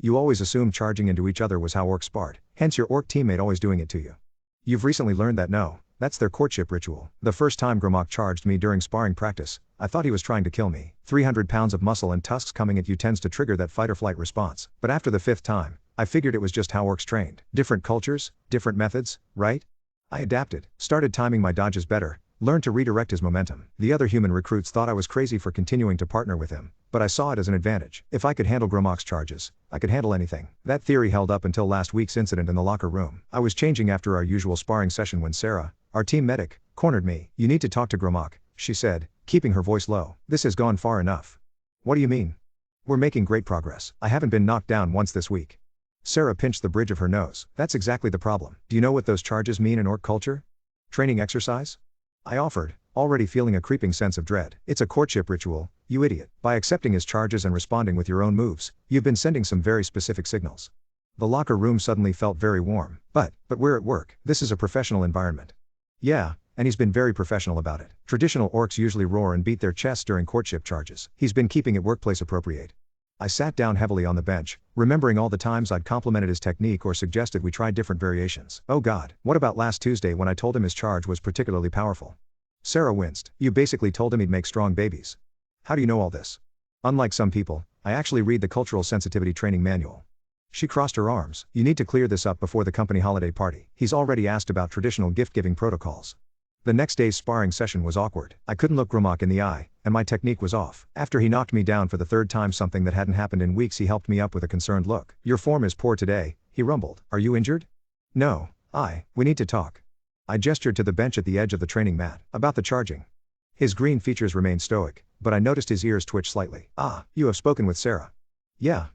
You always assumed charging into each other was how orcs sparred, hence your orc teammate always doing it to you. You've recently learned that no, that's their courtship ritual. The first time Grimok charged me during sparring practice, I thought he was trying to kill me. 300 pounds of muscle and tusks coming at you tends to trigger that fight or flight response. But after the fifth time, I figured it was just how orcs trained. Different cultures, different methods, right? I adapted, started timing my dodges better, learned to redirect his momentum. The other human recruits thought I was crazy for continuing to partner with him, but I saw it as an advantage. If I could handle Grimok's charges, I could handle anything. That theory held up until last week's incident in the locker room. I was changing after our usual sparring session when Sarah, our team medic, cornered me. "You need to talk to Grimok," she said, keeping her voice low. "This has gone far enough." "What do you mean?" "We're making great progress. I haven't been knocked down once this week." Sarah pinched the bridge of her nose. "That's exactly the problem. Do you know what those charges mean in orc culture? Training exercise?" I offered, already feeling a creeping sense of dread. "It's a courtship ritual, you idiot. By accepting his charges and responding with your own moves, you've been sending some very specific signals." The locker room suddenly felt very warm. But we're at work. This is a professional environment." "Yeah, and he's been very professional about it. Traditional orcs usually roar and beat their chests during courtship charges. He's been keeping it workplace appropriate." I sat down heavily on the bench, remembering all the times I'd complimented his technique or suggested we try different variations. Oh God, what about last Tuesday when I told him his charge was particularly powerful? Sarah winced. "You basically told him he'd make strong babies. How do you know all this?" "Unlike some people, I actually read the cultural sensitivity training manual." She crossed her arms. "You need to clear this up before the company holiday party. He's already asked about traditional gift-giving protocols." The next day's sparring session was awkward. I couldn't look Grimok in the eye, and my technique was off. After he knocked me down for the third time, something that hadn't happened in weeks, he helped me up with a concerned look. "Your form is poor today," he rumbled. "Are you injured?" "No. We need to talk." I gestured to the bench at the edge of the training mat. "About the charging." His green features remained stoic, but I noticed his ears twitch slightly. "Ah, you have spoken with Sarah." "Yeah."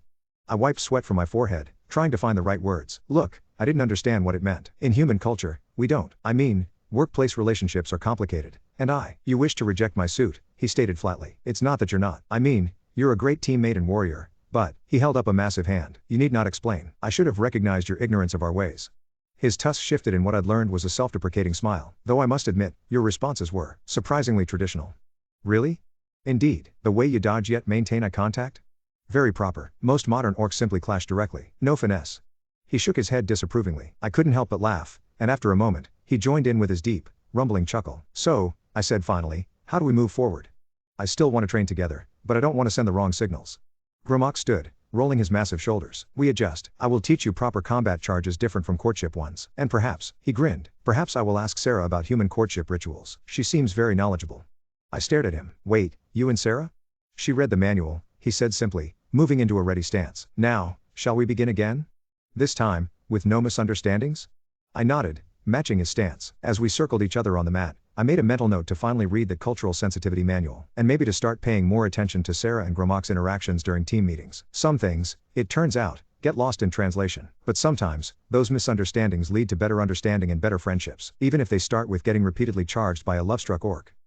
I wiped sweat from my forehead, trying to find the right words. "Look, I didn't understand what it meant. In human culture, we don't. I mean, workplace relationships are complicated, and you wish to reject my suit," he stated flatly. "It's not that you're not. I mean, you're a great teammate and warrior, but," he held up a massive hand, "you need not explain. I should have recognized your ignorance of our ways." His tusks shifted and what I'd learned was a self-deprecating smile. "Though I must admit, your responses were surprisingly traditional." "Really?" "Indeed. The way you dodge yet maintain eye contact? Very proper. Most modern orcs simply clash directly. No finesse." He shook his head disapprovingly. I couldn't help but laugh, and after a moment, he joined in with his deep, rumbling chuckle. "So," I said finally, "how do we move forward? I still want to train together, but I don't want to send the wrong signals." Grimok stood, rolling his massive shoulders. "We adjust. I will teach you proper combat charges different from courtship ones. And perhaps," he grinned, "perhaps I will ask Sarah about human courtship rituals. She seems very knowledgeable." I stared at him. "Wait, you and Sarah?" "She read the manual," he said simply, moving into a ready stance. "Now, shall we begin again? This time, with no misunderstandings?" I nodded, matching his stance. As we circled each other on the mat, I made a mental note to finally read the cultural sensitivity manual, and maybe to start paying more attention to Sarah and Grimok's interactions during team meetings. Some things, it turns out, get lost in translation. But sometimes, those misunderstandings lead to better understanding and better friendships, even if they start with getting repeatedly charged by a love-struck orc.